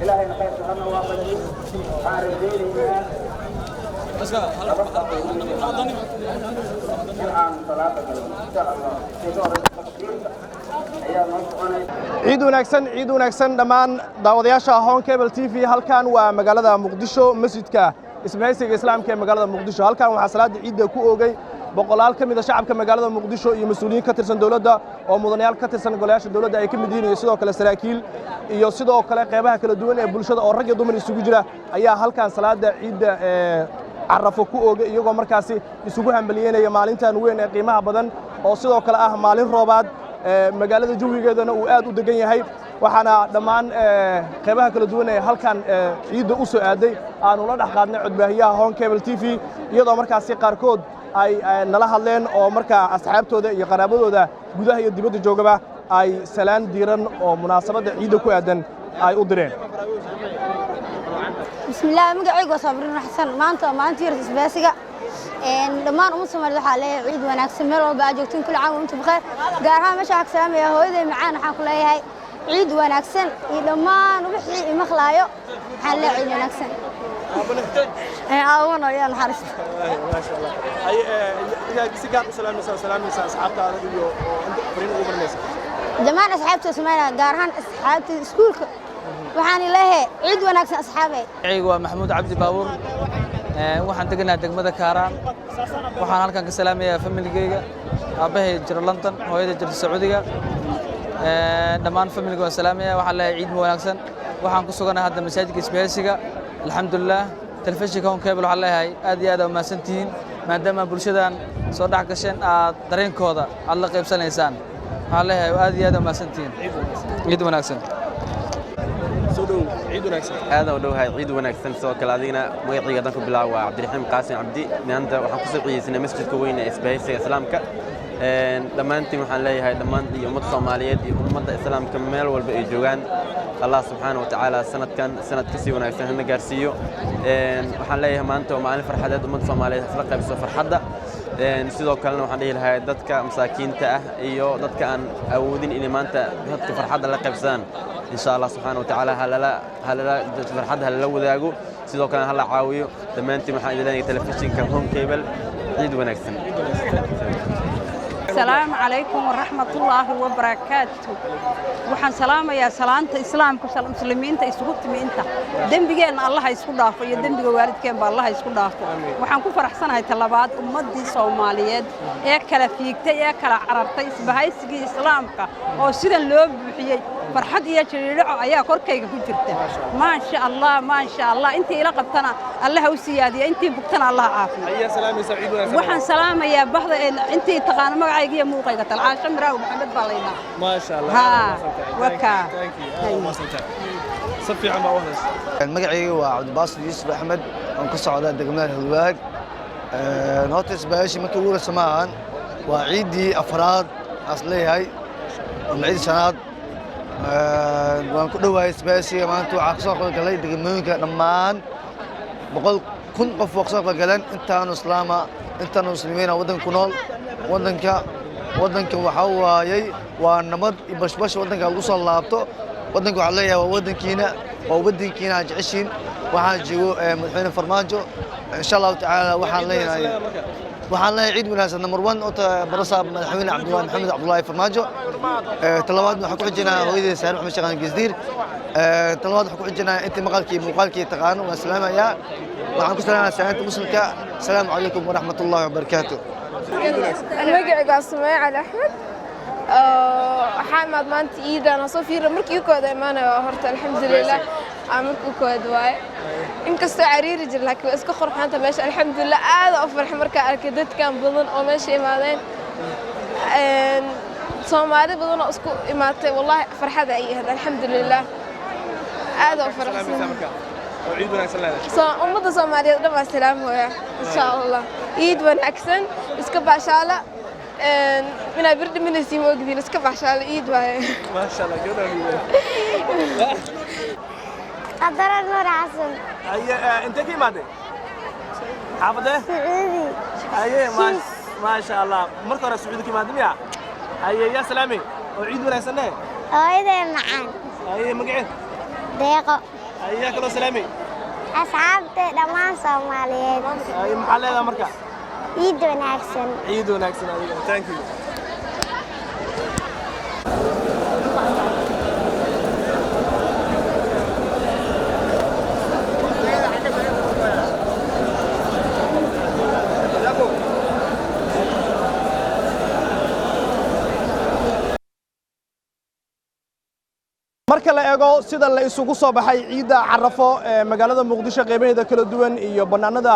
إلهي خير سبحانه وتعالى عارفين بس ciid wanaagsan dhammaan daawadayaasha Home Cable TV halkan waa magaalada Muqdisho masjidka isbahaysiga islaamka ee magaalada Muqdisho halkan waxa salaada ciidda ku oogay boqolaal kamid ah shacabka magaalada Muqdisho iyo mas'uuliyiin ka tirsan dawladda oo mudanayaal ka tirsan golayaasha dawladda ay ka mid yihiin sidoo kale saraakiil iyo sidoo kale qaybaha kala duwan ee bulshada oo rag iyo dumar isugu jira ayaa halkan salaada ciidda carafo ku oogay iyagoo markaasi isugu hambalyeynaya maalintan weyn ee qiimaha badan oo sidoo kale ah maalin roobaad magaalada jawigeedana uu aad u degan yahay waxaana dhammaan qaybaha kala duwan ee halkan ciidda u soo aaday aanu la dhax qaadnay codbaahiyaha Home Cable TV iyadoo markaasi qaarkood ay nala hadleen oo markaa asxaabtooda iyo qaraabadooda gudaha iyo dibadda joogaba ay salaan diiran oo munaasabadda ciidda ku aadan ay u direen bismillaah magacaygu Sabriin Xasan maanta maalintii isbaasiga dhammaan umma Soomaaliyeed waxa leeyahay ciid wanaagsan meel walba aad joogtiin kul caam inta baqay gaar ahaan meesha xaq salaamaya hooyaday macaan waxaan ku leeyahay ciid wanaagsan iyo dhammaan wixii maqlaayo waxaan leeyahay ciid wanaagsan أنا يا الحارس. ما شاء الله. أي إذا سكان سلام أصحابته هذا اليوم فرين أوبر الناس. جماعة أصحابته سمعنا قارهان أصحابته سكولك وحاني له عيد وناكس أصحابي. عيقوا محمود عبد باور وحن تقلنا دقمة كاران وحن هالكان كسلام يا فاميلي جيجا أبيه جر لندن هو يد جر السعودية دمان فاميلي جوا سلام يا وحن له عيد وناكسن وحن كسوقنا هذا مساجد كسبيسيجا الحمد لله تلفزيون Home Cable waxa leeyahay aad iyo aad u maasantiin maadaama bulshadan soo dhax gasheen aad dareenkooda aad la qaybsanaysaan waxa leeyahay aad iyo aad u maasantiin ciid wanaagsan soo dhow ciid wanaagsan aad u dhowahay ciid wanaagsan soo kala adigna magacayga dan ku bilaabo waa Cabdiraxiim Qaasim Cabdi maanta waxaan ku soo qiyaasnay masjidka weyn ee isbahaysiga islaamka dhamaantiin waxaan leeyahay dhammaan ummadda Soomaaliyeed iyo ummadda islaamka meel walba ay joogaan الله سبحانه وتعالى سنة كسي وناكسن هنا جارسيو وحنا ليه ما أنتم معنا فرحة ومن صومالية فلقة بس فرحة سيدو كلنا وحنا ليه هاي دتك مساكين تأه إيو دتك أن أودين إني ما أنت دتك فرحة لقى بسان إن شاء الله سبحانه وتعالى هلا فرحة هلا وذاقو سيدو كلنا هلا عاويو لما أنت محل لنا تلفزيون كهوم كيبل عيد وناكسن السلام عليكم ورحمة الله وبركاته وحن سلام يا سلامة إسلام كسلام مسلمين تيسقط مينتا دنبجين الله يسقط دافع يدنبج والد كان بالله يسقط دافع وحن كفر أحسن هاي طلبات أمتي صوماليات يأكل فيك يأكل عربتي سبهاي سجى إسلامك أو سيدا لوب بحيي فرحت يا شريرة يا كركي كجرته ما شاء الله أنت إلى قبتنا الله وسيادي أنت بقتنا الله عافية يا سلام سعيد وحن سلام يا بحض أنت تقان مقعي موقعة العاشر مراو محمد بالينا ما شاء الله ها وكا صفي عم أوهس المقعي وعبد الباسط يوسف أحمد ونقص على دقمنا الهواج horta isbahaysi markii ugu horeysa maahan waa ciiddii afraad aas leeyahay ama ciiddii shanaad waan ku dhowahay isbahaysiga maanta waxaa kasoo qaybgalay degmooyinka dhammaan 100,000 qof oo kasoo qaybgaleen intaanu islaama intaanu muslimiina waddanka ku nool waddanka waxaa waayey waa nabad iyo bashbash waddanka lagu soo laabto waddanka waxaa leeyahay waa waddankiina aad jeceshiin waxaan joogo madaxweyne farmaajo insha allahu tacaala waxaan leeyahay ciid wanaagsan number 1 oo barasa madaxweyne maxamed cabdullaahi farmaajo talabaad waxaan ku xijinaa hooyadii saar maxamed shaqaan geesdiir talabaad waxaan ku xijinaa intii maqalkii muuqaalkii taqaano waan salaamayaa waxaan ku salaamayaa salaanta muslimka assalaamu calaykum waraxmatullaahi wabarakaatuh magacayga waa Sumaye Cali Axmed waxaan maanta ciidan soo fiiro markii kooda imaanayo horta alxamdulillaah markii kooda waaye inkastoo cariiri jir laakiin iska qorxanta meesha alxamdulillaah aad u farxay markaa arkay dadkan badan oo meesha imaadeen Soomaali badan oo isku imaatay wallahi farxad ay ahayd alxamdulillaah aad u farxsan ciid wanaagsan leedahay ummadda Soomaaliyeed dhammaan salaam hooya insha Allah ciid wanaagsan iska baashaala من برد من السيمو قدير اسكب عشان الايد واي ما شاء الله كده قدر النور عسل انت كيف مادي حافظه سعودي ما شاء الله مركز السعودي كيف مادي يا سلامي وعيد ولا سنه عيد معان مقعد دقيقه كلو سلامي اصحابتي دمان Soomaaliyeed maxaa leedahay marka ciid wanaagsan adiga thank you marka la eego sida la isugu soo baxay ciida Carafo ee magaalada Muqdisho qeybaheeda kala duwan iyo banaanada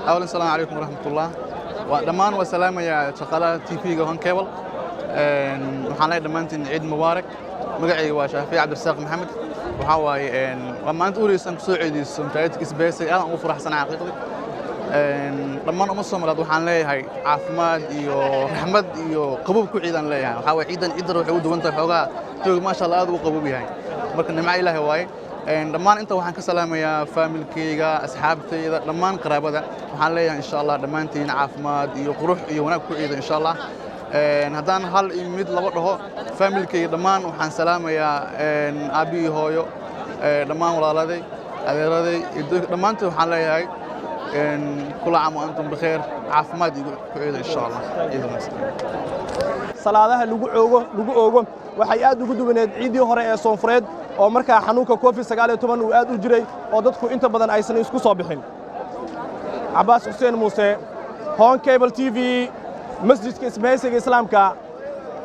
أولاً السلام عليكم ورحمة الله ودمان وسلام يا شغالة تي في هون كيبل وحنا دمانتين عيد مبارك مقعي وشافي عبد الرزاق محمد وحواي وما أنت أوري سمك سعودي سمتايتك سبيسي أنا أفرح سنة حقيقي دمان أمصهم رضو حنا لي هاي عافماد إيو محمد إيو قبوب كعيدا لي هاي وحواي عيدا إدرو حود وانت فوقها توق ما شاء الله أدو قبوبي هاي مركن معي له هواي dhammaan inta waxaan ka salaamayaa familkayga asxaabtayda dhammaan qaraabada waxaan leeyahay insha Allah dhammaantiin caafimaad iyo qurux iyo wanaag ku ciido insha Allah haddaan hal mid laba dhaho familkayga dhammaan waxaan salaamayaa aabi hooyo dhammaan walaaladay adeeraday dhammaantood waxaan leeyahay كل عام وأنتم بخير عافماد كعيد إن شاء الله عيد المسلمين salaadaha lagu oogo waxay aad ugu duwaneed ciidii hore ee Soonfureed oo markaa xanuunka COVID-19 uu aad u jiray oo dadku inta badan aysan isku soo bixin Abbas Hussein Muuse Hon Cable TV masjidka isbahaysiga islaamka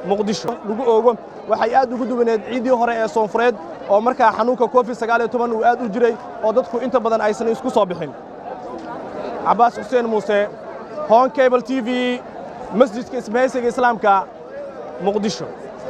Muqdisho lagu oogo waxay aad ugu duwaneed ciidii hore ee Soonfureed oo markaa xanuunka COVID-19 uu aad u jiray oo dadku inta badan aysan isku soo bixin Abbas Hussein Muuse Hon Cable TV masjidka isbahaysiga islaamka Muqdisho